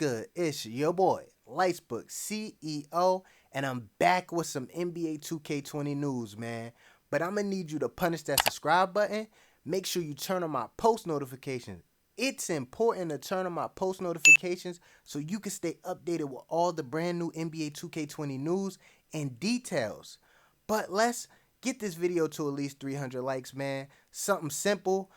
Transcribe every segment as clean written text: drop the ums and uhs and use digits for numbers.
good? It's your boy, Lightsbook CEO, and I'm back with some NBA 2K20 news, man. But I'm gonna need you to punish that subscribe button. Make sure you turn on my post notifications. It's important to turn on my post notifications so you can stay updated with all the brand new NBA 2K20 news and details. But let's get this video to at least 300 likes, man. Something simple.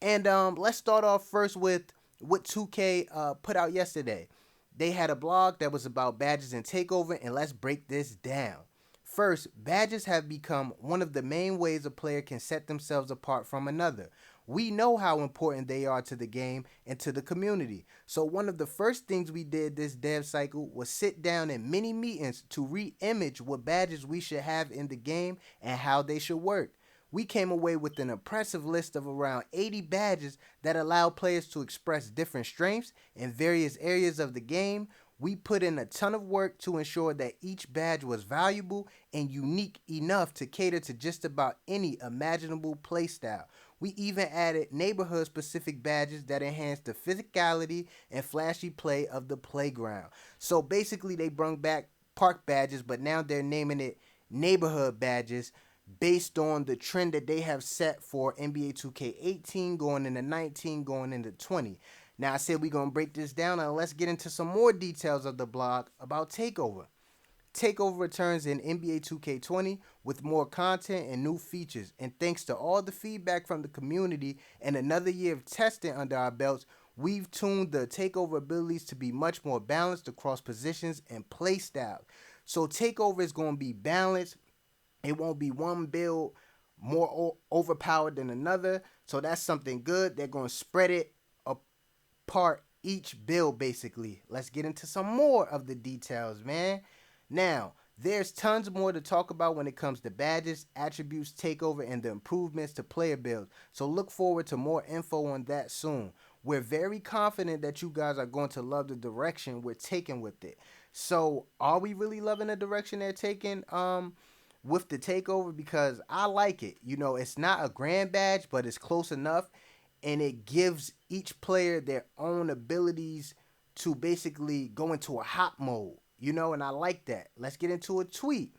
And let's start off first with what 2K put out yesterday. They had a blog that was about badges and takeover, and let's break this down. First, badges have become one of the main ways a player can set themselves apart from another. We know how important they are to the game and to the community. So one of the first things we did this dev cycle was sit down in mini meetings to re-image what badges we should have in the game and how they should work. We came away with an impressive list of around 80 badges that allow players to express different strengths in various areas of the game. We put in a ton of work to ensure that each badge was valuable and unique enough to cater to just about any imaginable playstyle. We even added neighborhood-specific badges that enhance the physicality and flashy play of the playground. So basically, they brought back park badges, but now they're naming it neighborhood badges, based on the trend that they have set for NBA 2K18 going into 19, going into 20. Now, I said we're going to break this down, and let's get into some more details of the blog about TakeOver. TakeOver returns in NBA 2K20 with more content and new features, and thanks to all the feedback from the community and another year of testing under our belts, we've tuned the TakeOver abilities to be much more balanced across positions and play styles. So TakeOver is going to be balanced. It won't be one build more overpowered than another. So that's something good. They're going to spread it apart each build, basically. Let's get into some more of the details, man. Now, there's tons more to talk about when it comes to badges, attributes, takeover, and the improvements to player builds. So look forward to more info on that soon. We're very confident that you guys are going to love the direction we're taking with it. So are we really loving the direction they're taking? With the takeover, because I like it. You know, it's not a grand badge, but it's close enough, and it gives each player their own abilities to basically go into a hot mode, you know, and I like that. Let's get into a tweet.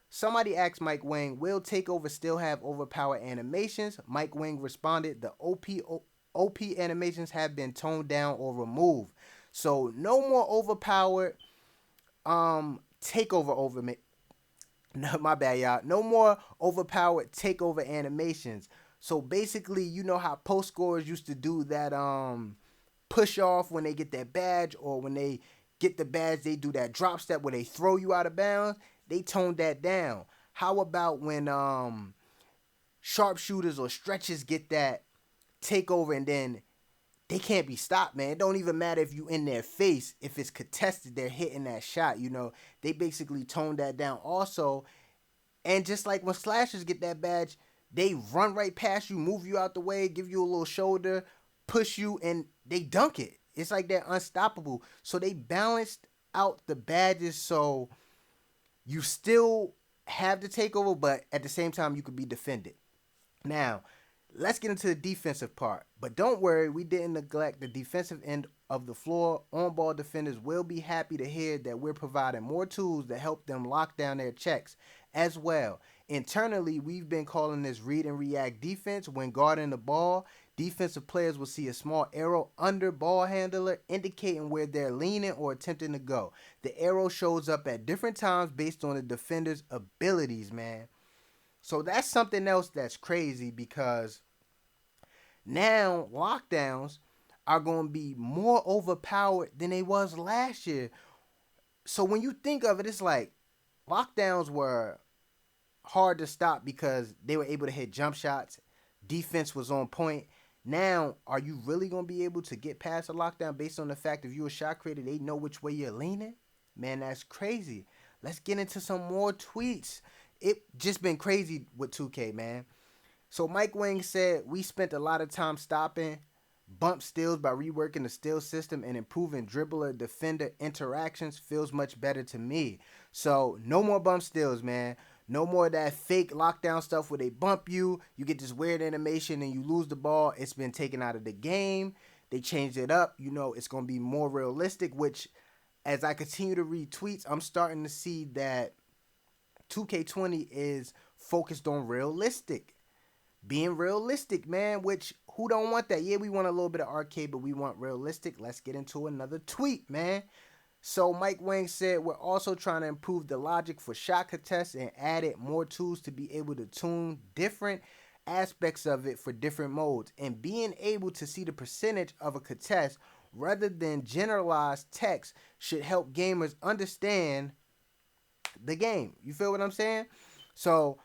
Somebody asked Mike Wang, will takeover still have overpowered animations? Mike Wang responded, the OP animations have been toned down or removed. So no more overpowered takeover. No, my bad, y'all. No more overpowered takeover animations. So basically, you know how post scorers used to do that push off when they get that badge, or when they get the badge, they do that drop step where they throw you out of bounds. They toned that down. How about when sharpshooters or stretchers get that takeover and then they can't be stopped, man. It don't even matter if you in their face. If it's contested, they're hitting that shot, you know. They basically toned that down also. And just like when slashers get that badge, they run right past you, move you out the way, give you a little shoulder, push you, and they dunk it. It's like they're unstoppable. So they balanced out the badges so you still have the takeover, but at the same time, you could be defended. Now, let's get into the defensive part. But don't worry, we didn't neglect the defensive end of the floor. On-ball defenders will be happy to hear that we're providing more tools to help them lock down their checks as well. Internally, we've been calling this read and react defense. When guarding the ball, defensive players will see a small arrow under ball handler indicating where they're leaning or attempting to go. The arrow shows up at different times based on the defender's abilities, man. So that's something else that's crazy, because now lockdowns are going to be more overpowered than they was last year. So when you think of it, it's like lockdowns were hard to stop because they were able to hit jump shots. Defense was on point. Now, are you really going to be able to get past a lockdown based on the fact if you're a shot creator, they know which way you're leaning? Man, that's crazy. Let's get into some more tweets. It just been crazy with 2K, man. So Mike Wang said, we spent a lot of time stopping bump steals by reworking the steal system and improving dribbler defender interactions. Feels much better to me. So no more bump steals, man. No more of that fake lockdown stuff where they bump you, you get this weird animation and you lose the ball. It's been taken out of the game. They changed it up. You know, it's going to be more realistic, which as I continue to read tweets, I'm starting to see that 2K20 is focused on realistic. Being realistic, man, which who don't want that? Yeah, we want a little bit of arcade, but we want realistic. Let's get into another tweet, man. So Mike Wang said, we're also trying to improve the logic for shot contests and added more tools to be able to tune different aspects of it for different modes. And being able to see the percentage of a contest rather than generalized text should help gamers understand the game. You feel what I'm saying? So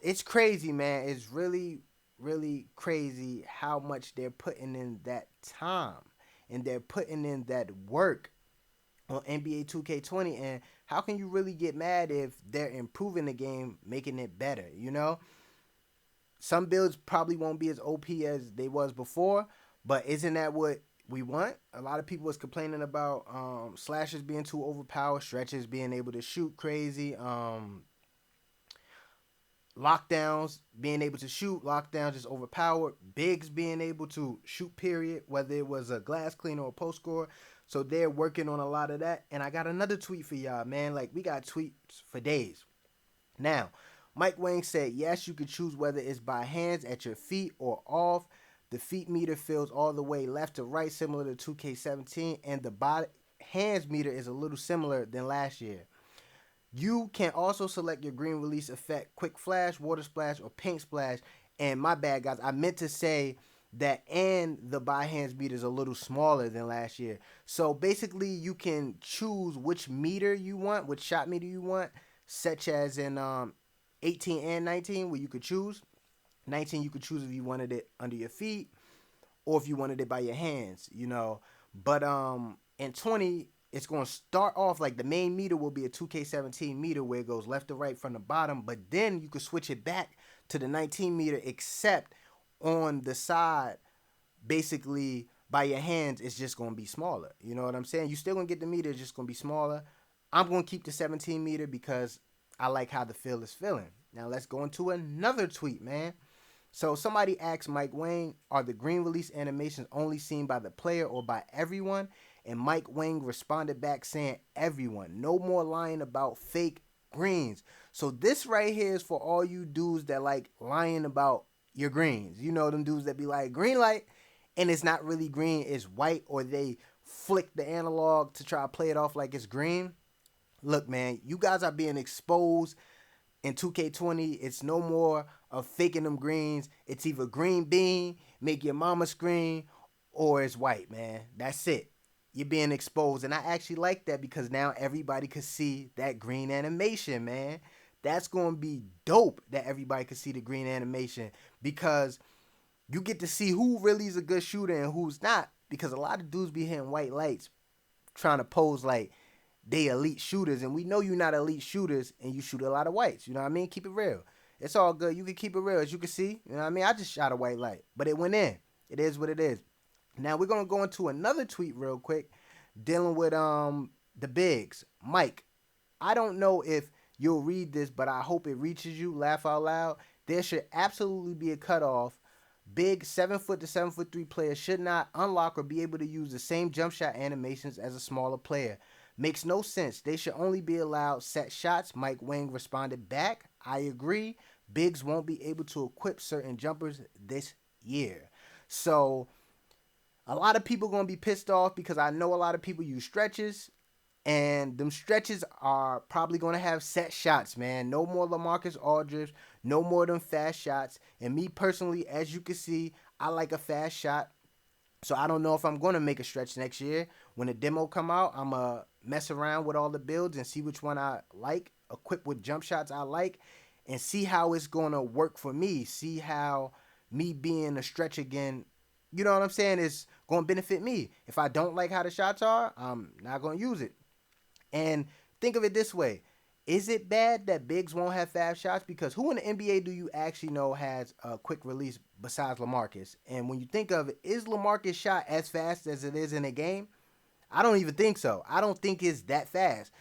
it's crazy, man. It's really, really crazy how much they're putting in that time and they're putting in that work on NBA 2K20. And how can you really get mad if they're improving the game, making it better? You know, some builds probably won't be as OP as they was before, but isn't that what we want? A lot of people was complaining about slashers being too overpowered, stretches being able to shoot crazy, lockdowns being able to shoot, lockdowns just overpowered, bigs being able to shoot, period, whether it was a glass cleaner or post score. So they're working on a lot of that. And I got another tweet for y'all, man. Like, we got tweets for days. Now, Mike Wang said, yes, you could choose whether it's by hands at your feet or off. The feet meter fills all the way left to right, similar to 2K17, and the body hands meter is a little similar than last year. You can also select your green release effect, quick flash, water splash, or paint splash. And my bad, guys, I meant to say that and the by hands meter is a little smaller than last year. So basically, you can choose which meter you want, which shot meter you want, such as in 18 and 19, where you could choose. 19, you could choose if you wanted it under your feet or if you wanted it by your hands, you know. But in 20, it's going to start off like the main meter will be a 2K17 meter where it goes left to right from the bottom, but then you can switch it back to the 19 meter, except on the side, basically by your hands, it's just going to be smaller. You know what I'm saying? You still going to get the meter, it's just going to be smaller. I'm going to keep the 17 meter because I like how the feel is feeling. Now let's go into another tweet, man. So somebody asked Mike Wang, are the green release animations only seen by the player or by everyone? And Mike Wang responded back saying, everyone. No more lying about fake greens. So this right here is for all you dudes that like lying about your greens. You know them dudes that be like, green light, and it's not really green, it's white, or they flick the analog to try to play it off like it's green. Look, man, you guys are being exposed in 2K20. It's no more of faking them greens. It's either green bean, make your mama scream, or it's white, man. That's it. You're being exposed. And I actually like that because now everybody could see that green animation, man. That's going to be dope that everybody could see the green animation because you get to see who really is a good shooter and who's not, because a lot of dudes be hitting white lights trying to pose like they elite shooters, and we know you're not elite shooters and you shoot a lot of whites. You know what I mean? Keep it real. It's all good. You can keep it real. As you can see, you know what I mean? I just shot a white light, but it went in. It is what it is. Now we're going to go into another tweet real quick dealing with the bigs. Mike, I don't know if you'll read this, but I hope it reaches you. Laugh out loud. There should absolutely be a cutoff. Big 7' to 7'3" players should not unlock or be able to use the same jump shot animations as a smaller player. Makes no sense. They should only be allowed set shots. Mike Wang responded back, I agree. Bigs won't be able to equip certain jumpers this year. So a lot of people going to be pissed off because I know a lot of people use stretches. And them stretches are probably going to have set shots, man. No more LaMarcus Aldridge. No more of them fast shots. And me personally, as you can see, I like a fast shot. So I don't know if I'm going to make a stretch next year. When the demo come out, I'm going to mess around with all the builds and see which one I like, equipped with jump shots I like, and see how it's going to work for me. See how me being a stretch again, you know what I'm saying, is going to benefit me. If I don't like how the shots are, I'm not going to use it. And think of it this way. Is it bad that bigs won't have fast shots? Because who in the NBA do you actually know has a quick release besides LaMarcus? And when you think of it, is LaMarcus shot as fast as it is in a game? I don't even think so. I don't think it's that fast.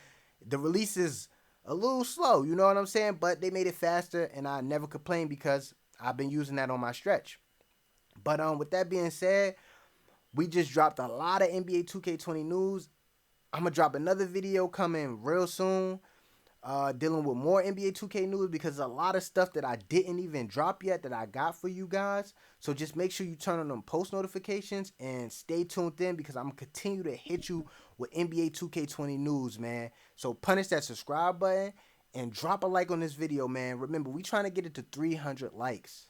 The release is a little slow, you know what I'm saying? But they made it faster, and I never complain because I've been using that on my stretch. But with that being said, We just dropped a lot of NBA 2K20 news. I'm going to drop another video coming real soon, dealing with more NBA 2K news, because a lot of stuff that I didn't even drop yet that I got for you guys. So just make sure you turn on them post notifications and stay tuned in, because I'm going to continue to hit you with NBA 2K20 news, man. So punish that subscribe button and drop a like on this video, man. Remember, we trying to get it to 300 likes.